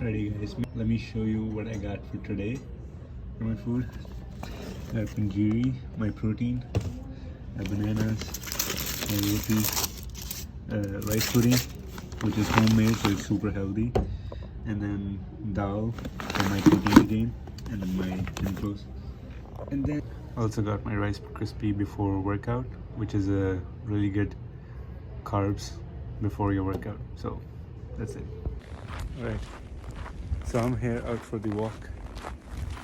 Alrighty guys, let me show you what I got for today for my food. I got panjiri, my protein, bananas, my roti, rice pudding, which is homemade, so it's super healthy, and then dal for my protein again, and then my glucose. And then also got my Rice Krispie before workout, which is a really good carbs before your workout. So that's it. All right. So I'm here out for the walk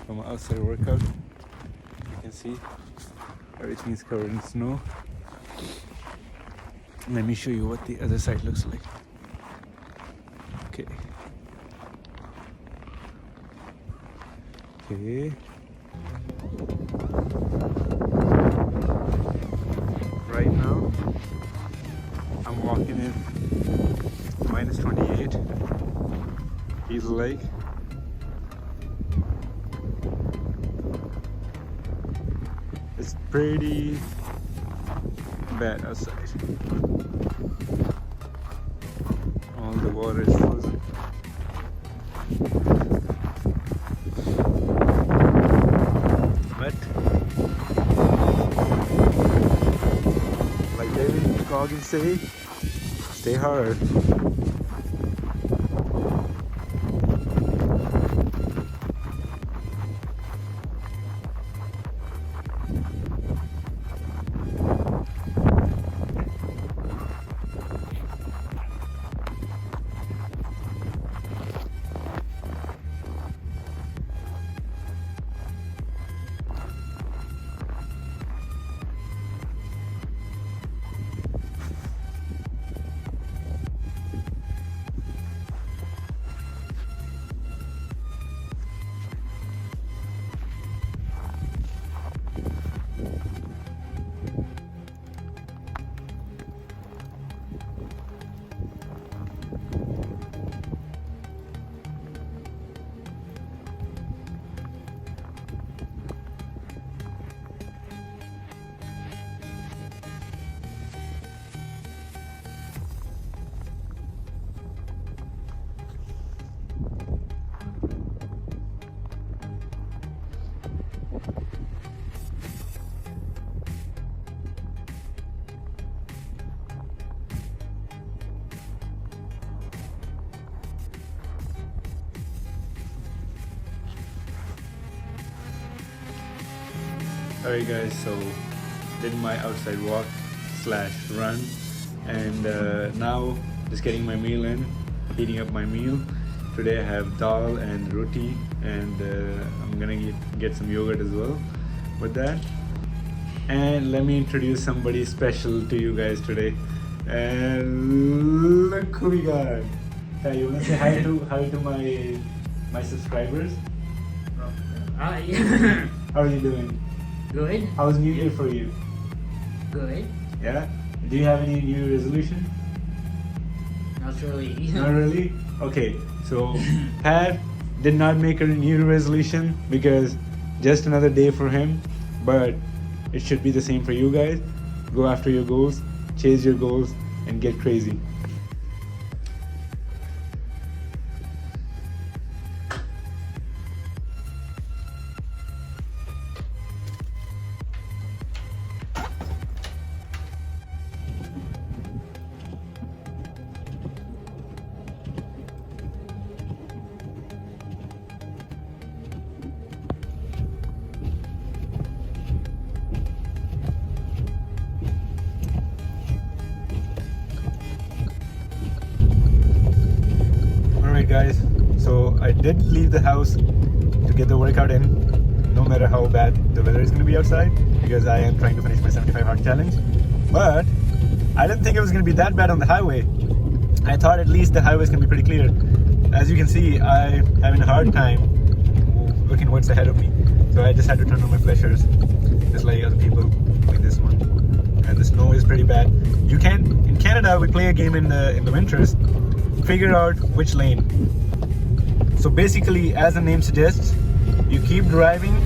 from my outside workout. You can see everything's covered in snow. Let me show you what the other side looks like. Okay. Okay. Right now, I'm walking in minus 28. Feels like. It's pretty bad outside. All the water is frozen. But like David Goggins say, stay hard. Alright guys, so did my outside walk / run, and now just getting my meal in, heating up my meal. Today I have dal and roti, and I'm gonna get some yogurt as well with that. And let me introduce somebody special to you guys today. And look who we got. Hey, you wanna say hi to my subscribers? Hi. How are you doing? Good. How was New Year for you? Good. Yeah? Do you have any New Year resolution? Not really. Not really? Okay, so Pat did not make a New Year resolution because just another day for him, but it should be the same for you guys. Go after your goals, chase your goals, and get crazy. Guys, so I did leave the house to get the workout in, no matter how bad the weather is going to be outside, because I am trying to finish my 75 hard challenge. But I didn't think it was going to be that bad on the highway. I thought at least the highway is going to be pretty clear. As you can see, I'm having a hard time looking what's ahead of me, so I just had to turn on my flashers, just like other people like this one. And the snow is pretty bad. You can, in Canada, we play a game in the winters. Figure out which lane. So basically, as the name suggests, you keep driving,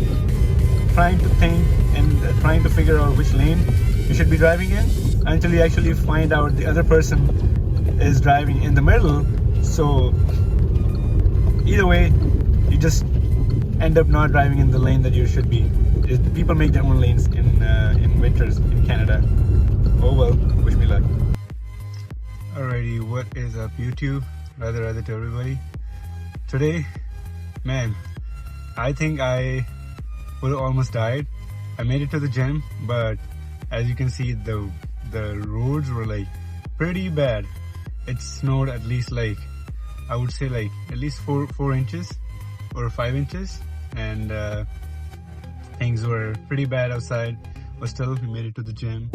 trying to think and trying to figure out which lane you should be driving in until you actually find out the other person is driving in the middle. So either way, you just end up not driving in the lane that you should be. People make their own lanes in winters in Canada. Oh well, wish me luck. Alrighty, what is up YouTube? Rather to everybody. Today, man, I think I would have almost died. I made it to the gym, but as you can see, the roads were like pretty bad. It snowed at least like, I would say like at least 4 inches or 5 inches, and things were pretty bad outside, but still we made it to the gym.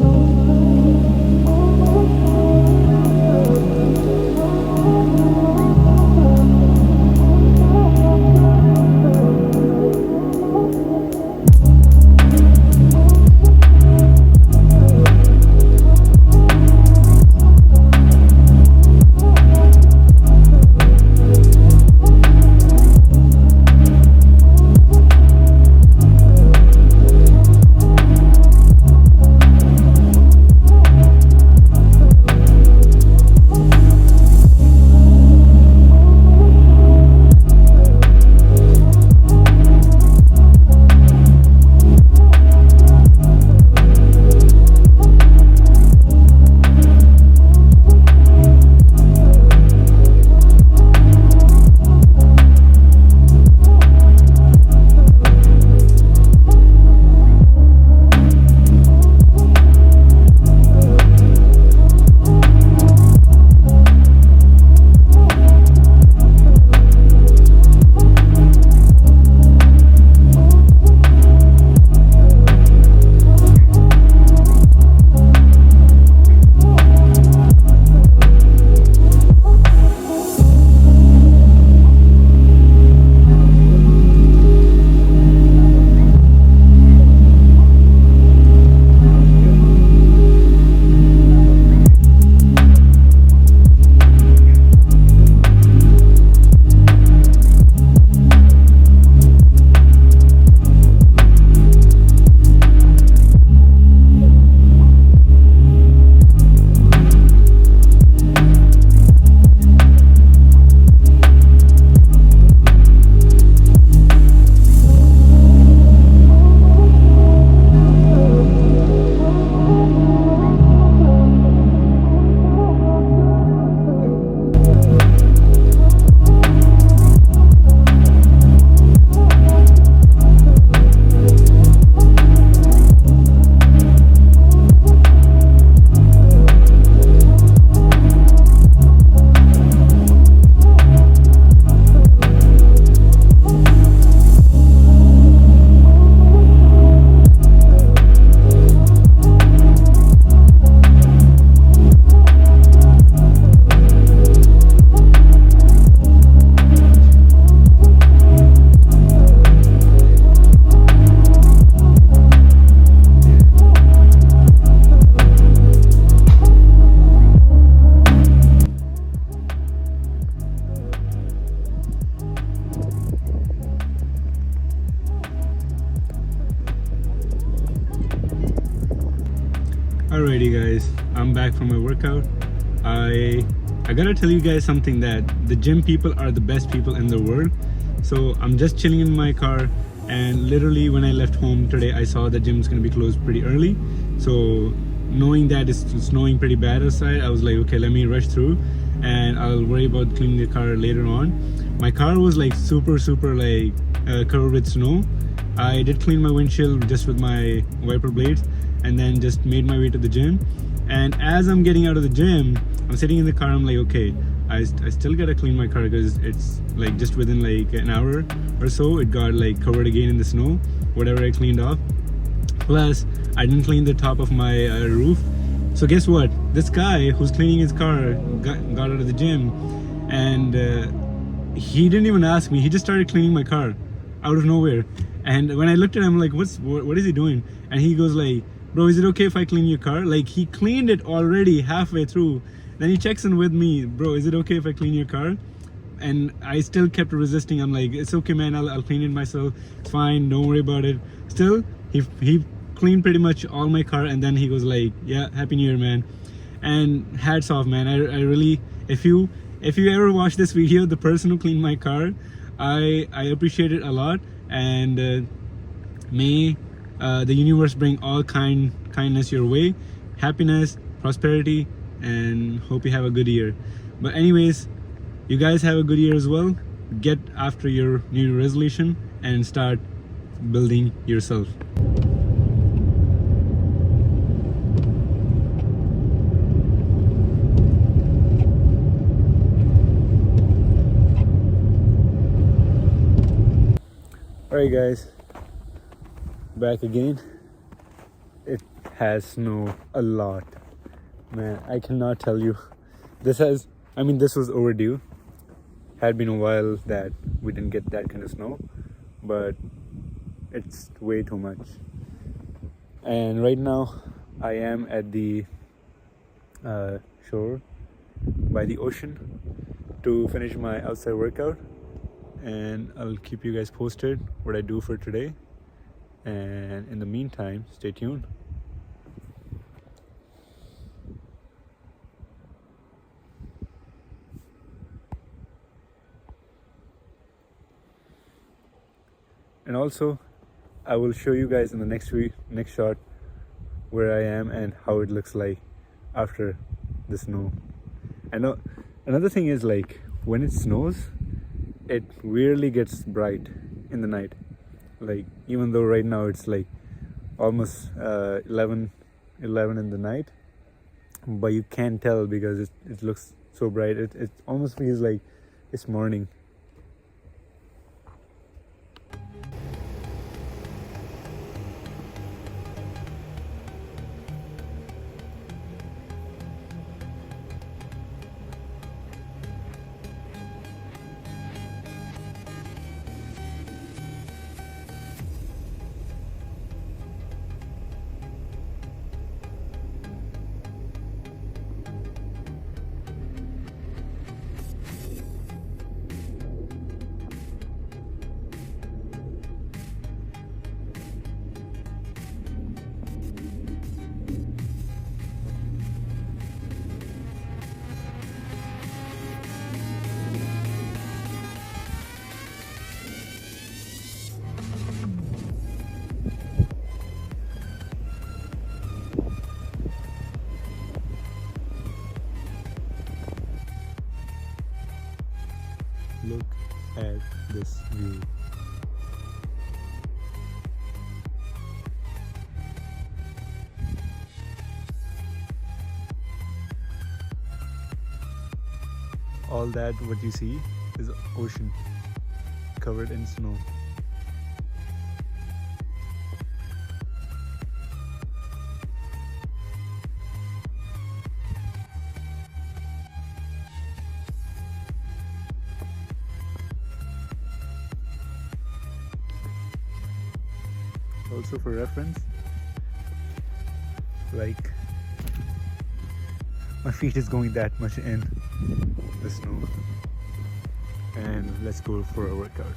Alrighty guys, I'm back from my workout. I gotta tell you guys something, that the gym people are the best people in the world. So I'm just chilling in my car, and literally when I left home today, I saw the gym's gonna be closed pretty early. So knowing that it's snowing pretty bad outside, I was like, okay, let me rush through and I'll worry about cleaning the car later on. My car was like super like covered with snow. I did clean my windshield just with my wiper blades, and then just made my way to the gym. And as I'm getting out of the gym, I'm sitting in the car, I'm like, okay, I still gotta clean my car, because it's like just within like an hour or so it got like covered again in the snow, whatever I cleaned off. Plus I didn't clean the top of my roof. So guess what, this guy who's cleaning his car got out of the gym, and he didn't even ask me, he just started cleaning my car out of nowhere. And when I looked at him, I'm like, what is he doing? And he goes like, bro, is it okay if I clean your car? Like, he cleaned it already halfway through. Then he checks in with me, bro, is it okay if I clean your car? And I still kept resisting. I'm like, it's okay, man, I'll clean it myself. It's fine, don't worry about it. Still, he cleaned pretty much all my car, and then he goes like, yeah, happy new year, man. And hats off, man. I really, if you ever watch this video, the person who cleaned my car, I appreciate it a lot, and may the universe bring all kindness your way, happiness, prosperity, and hope you have a good year. But anyways, you guys have a good year as well. Get after your new year resolution and start building yourself. Alright guys, back again. It has snowed a lot. Man, I cannot tell you. This was overdue. Had been a while that we didn't get that kind of snow, but it's way too much. And right now I am at the shore by the ocean to finish my outside workout, and I'll keep you guys posted what I do for today. And in the meantime, stay tuned. And also, I will show you guys in the next shot where I am and how it looks like after the snow. And another thing is, like, when it snows, it really gets bright in the night. Like, even though right now it's like almost 11 in the night, but you can't tell because it looks so bright. It almost feels like it's morning. Look at this view. All that what you see is ocean covered in snow. Also, for reference, like, my feet is going that much in the snow. And let's go for a workout.